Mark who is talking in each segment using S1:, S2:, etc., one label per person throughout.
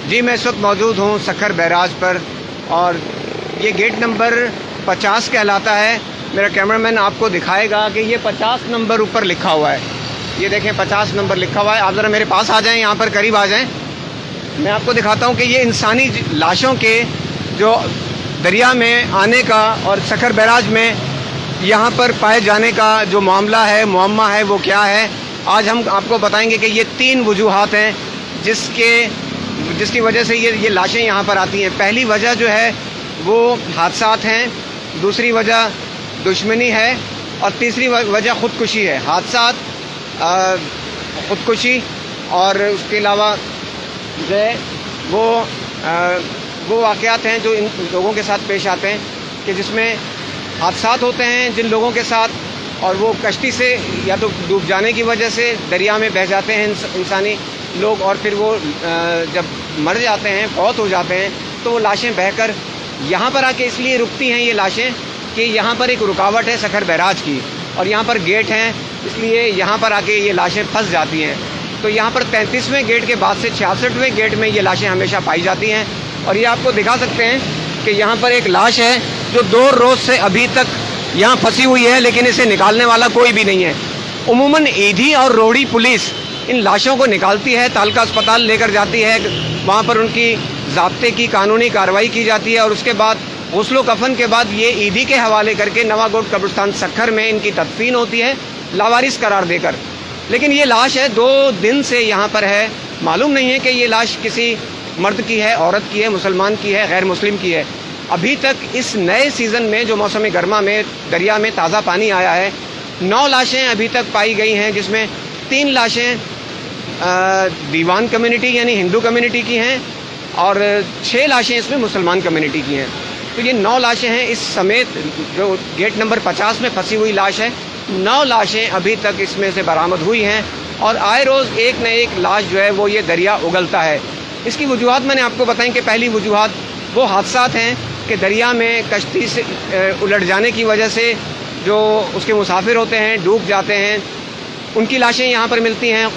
S1: जी, मैं इस वक्त मौजूद हूँ सखर बैराज पर और ये गेट नंबर 50 कहलाता है। मेरा कैमरामैन आपको दिखाएगा कि ये 50 नंबर ऊपर लिखा हुआ है। ये देखें 50 नंबर लिखा हुआ है। आप ज़रा मेरे पास आ जाएं, यहाँ पर करीब आ जाएं। मैं आपको दिखाता हूँ कि ये इंसानी लाशों के जो दरिया में आने का और सखर बैराज में यहाँ पर पाए जाने का जो मामला है, मुअम्मा है, वो क्या है, आज हम आपको बताएंगे कि ये 3 वजूहात हैं जिसकी वजह से ये लाशें यहाँ पर आती हैं। पहली वजह जो है वो हादसात हैं, दूसरी वजह दुश्मनी है और तीसरी वजह ख़ुदकुशी है। हादसात, ख़ुदकुशी और उसके अलावा जो है वो वाक़यात हैं जो इन लोगों के साथ पेश आते हैं कि जिसमें हादसात होते हैं जिन लोगों के साथ, और वो कश्ती से या तो डूब जाने की वजह से दरिया में बह जाते हैं इंसानी लोग, और फिर वो जब मर जाते हैं, फौत हो जाते हैं, तो वो लाशें बहकर यहाँ पर आके इसलिए रुकती हैं ये लाशें कि यहाँ पर एक रुकावट है सखर बैराज की और यहाँ पर गेट हैं, इसलिए यहाँ पर आके ये लाशें फंस जाती हैं। तो यहाँ पर 33वें गेट के बाद से 66वें गेट में ये लाशें हमेशा पाई जाती हैं। और ये आपको दिखा सकते हैं कि यहाँ पर एक लाश है जो 2 रोज़ से अभी तक यहाँ फंसी हुई है, लेकिन इसे निकालने वाला कोई भी नहीं है। उमूमन ईदी और रोहड़ी पुलिस इन लाशों को निकालती है, तालका अस्पताल लेकर जाती है, वहाँ पर उनकी ज़ाब्ते की कानूनी कार्रवाई की जाती है और उसके बाद गुस्लो कफन के बाद ये ईदी के हवाले करके नवागोट कब्रिस्तान सखर में इनकी तदफीन होती है लावारिस करार देकर। लेकिन ये लाश है 2 दिन से यहाँ पर है, मालूम नहीं है कि ये लाश किसी मर्द की है, औरत की है, मुसलमान की है, गैर मुस्लिम की है। अभी तक इस नए सीज़न में जो मौसम गर्मा में दरिया में ताज़ा पानी आया है, 9 लाशें अभी तक पाई गई हैं, जिसमें 3 लाशें दीवान कम्युनिटी यानी हिंदू कम्युनिटी की हैं और 6 लाशें इसमें मुसलमान कम्युनिटी की हैं। तो ये 9 लाशें हैं। इस समेत जो गेट नंबर 50 में फंसी हुई लाश है, 9 लाशें अभी तक इसमें से बरामद हुई हैं और आए रोज़ एक न एक लाश जो है वो ये दरिया उगलता है। इसकी वजूहात मैंने आपको बताई कि पहली वजूहात वो हादसात हैं कि दरिया में कश्ती से उलट जाने की वजह से जो उसके मुसाफिर होते हैं डूब जाते हैं, उनकी लाशें यहाँ पर मिलती हैं।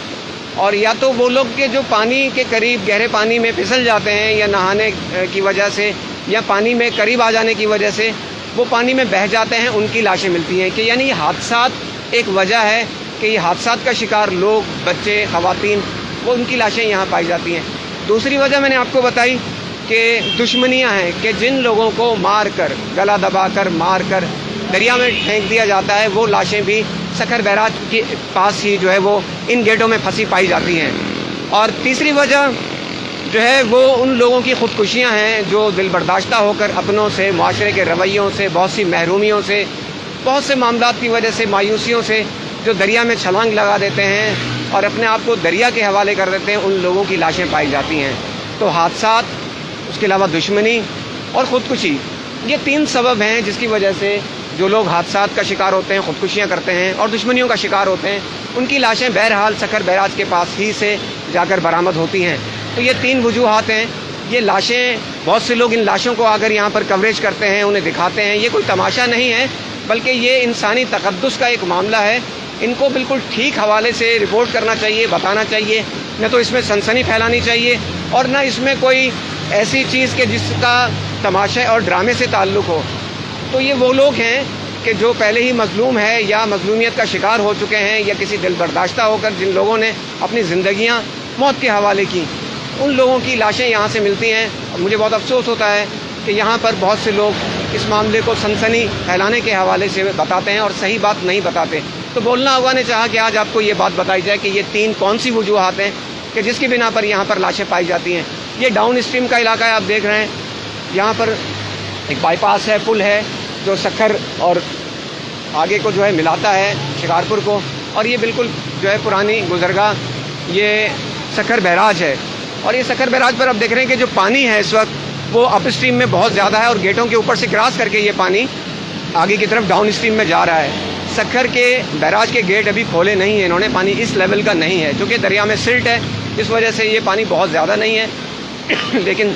S1: और या तो वो लोग के जो पानी के करीब गहरे पानी में फिसल जाते हैं या नहाने की वजह से या पानी में करीब आ जाने की वजह से वो पानी में बह जाते हैं, उनकी लाशें मिलती हैं। कि यानी ये हादसात एक वजह है कि ये हादसात का शिकार लोग, बच्चे, ख़वातीन, वो उनकी लाशें यहाँ पाई जाती हैं। दूसरी वजह मैंने आपको बताई कि दुश्मनियाँ हैं कि जिन लोगों को मार कर, गला दबा कर, मार कर दरिया में फेंक दिया जाता है, वो लाशें भी सखर बैराज के पास ही जो है वो इन गेटों में फंसी पाई जाती हैं। और तीसरी वजह जो है वो उन लोगों की ख़ुदकुशियाँ हैं जो दिल बर्दाश्ता होकर अपनों से, माशरे के रवैयों से, बहुत सी महरूमियों से, बहुत से मामलात की वजह से, मायूसियों से जो दरिया में छलांग लगा देते हैं और अपने आप को दरिया के हवाले कर देते हैं, उन लोगों की लाशें पाई जाती हैं। तो हादसात, उसके अलावा दुश्मनी और ख़ुदकुशी, ये 3 सबब हैं जिसकी वजह से जो लोग हादसात का शिकार होते हैं, ख़ुदकुशियाँ करते हैं और दुश्मनियों का शिकार होते हैं, उनकी लाशें बहरहाल सखर बैराज के पास ही से जाकर बरामद होती हैं। तो ये 3 वजूहात हैं। ये लाशें, बहुत से लोग इन लाशों को आकर यहाँ पर कवरेज करते हैं, उन्हें दिखाते हैं। ये कोई तमाशा नहीं है, बल्कि ये इंसानी तक़द्दुस का एक मामला है। इनको बिल्कुल ठीक हवाले से रिपोर्ट करना चाहिए, बताना चाहिए, न तो इसमें सनसनी फैलानी चाहिए और न इसमें कोई ऐसी चीज़ के जिसका तमाशे और ड्रामे से ताल्लुक़ हो। तो ये वो लोग हैं कि जो पहले ही मज़लूम है या मज़लूमियत का शिकार हो चुके हैं या किसी दिल बर्दाश्ता होकर जिन लोगों ने अपनी ज़िंदगियाँ मौत के हवाले की, उन लोगों की लाशें यहाँ से मिलती हैं। और मुझे बहुत अफसोस होता है कि यहाँ पर बहुत से लोग इस मामले को सनसनी फैलाने के हवाले से बताते हैं और सही बात नहीं बताते। तो बोलना हुआ ने चाहा कि आज आपको ये बात बताई जाए कि ये 3 कौन सी वजूहात हैं कि जिसकी बिना पर यहाँ पर लाशें पाई जाती हैं। ये डाउन स्ट्रीम का इलाका है, आप देख रहे हैं। यहाँ पर एक बाईपास है, पुल है जो सखर और आगे को जो है मिलाता है शिकारपुर को, और ये बिल्कुल जो है पुरानी गुजरगाह ये सखर बैराज है। और ये सखर बैराज पर आप देख रहे हैं कि जो पानी है इस वक्त वो अप स्ट्रीम में बहुत ज़्यादा है और गेटों के ऊपर से क्रॉस करके ये पानी आगे की तरफ डाउन स्ट्रीम में जा रहा है। सखर के बैराज के गेट अभी खोले नहीं हैं इन्होंने, पानी इस लेवल का नहीं है क्योंकि दरिया में सिल्ट है, इस वजह से ये पानी बहुत ज़्यादा नहीं है। लेकिन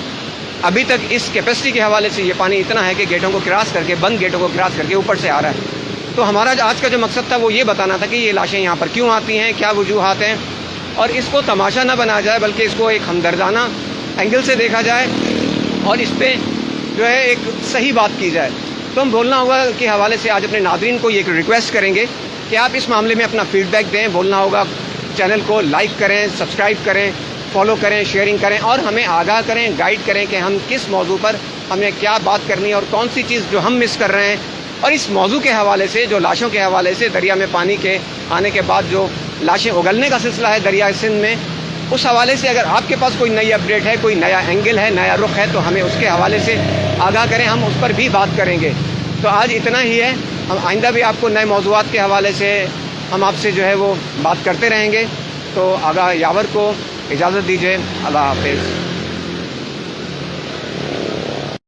S1: अभी तक इस कैपेसिटी के हवाले से ये पानी इतना है कि गेटों को क्रॉस करके, बंद गेटों को क्रॉस करके ऊपर से आ रहा है। तो हमारा आज का जो मकसद था वो ये बताना था कि ये लाशें यहाँ पर क्यों आती हैं, क्या वजूहात हैं اور اس کو تماشا نہ بنایا جائے بلکہ اس کو ایک ہمدردانہ اینگل سے دیکھا جائے اور اس پہ جو ہے ایک صحیح بات کی جائے. تو ہم بولنا ہوگا کے حوالے سے آج اپنے ناظرین کو یہ ایک ریکویسٹ کریں گے کہ آپ اس معاملے میں اپنا فیڈ بیک دیں. بولنا ہوگا چینل کو لائک کریں, سبسکرائب کریں, فالو کریں, شیئرنگ کریں اور ہمیں آگاہ کریں, گائیڈ کریں کہ ہم کس موضوع پر ہمیں کیا بات کرنی ہے اور کون سی چیز جو ہم مس کر رہے ہیں. اور اس موضوع کے حوالے سے, جو لاشوں کے حوالے سے, دریا میں پانی کے آنے کے بعد جو لاشیں اگلنے کا سلسلہ ہے دریائے سندھ میں, اس حوالے سے اگر آپ کے پاس کوئی نئی اپڈیٹ ہے, کوئی نیا اینگل ہے, نیا رخ ہے تو ہمیں اس کے حوالے سے آگاہ کریں, ہم اس پر بھی بات کریں گے. تو آج اتنا ہی ہے. ہم آئندہ بھی آپ کو نئے موضوعات کے حوالے سے ہم آپ سے جو ہے وہ بات کرتے رہیں گے. تو آگاہ یاور کو اجازت دیجیے. اللہ حافظ.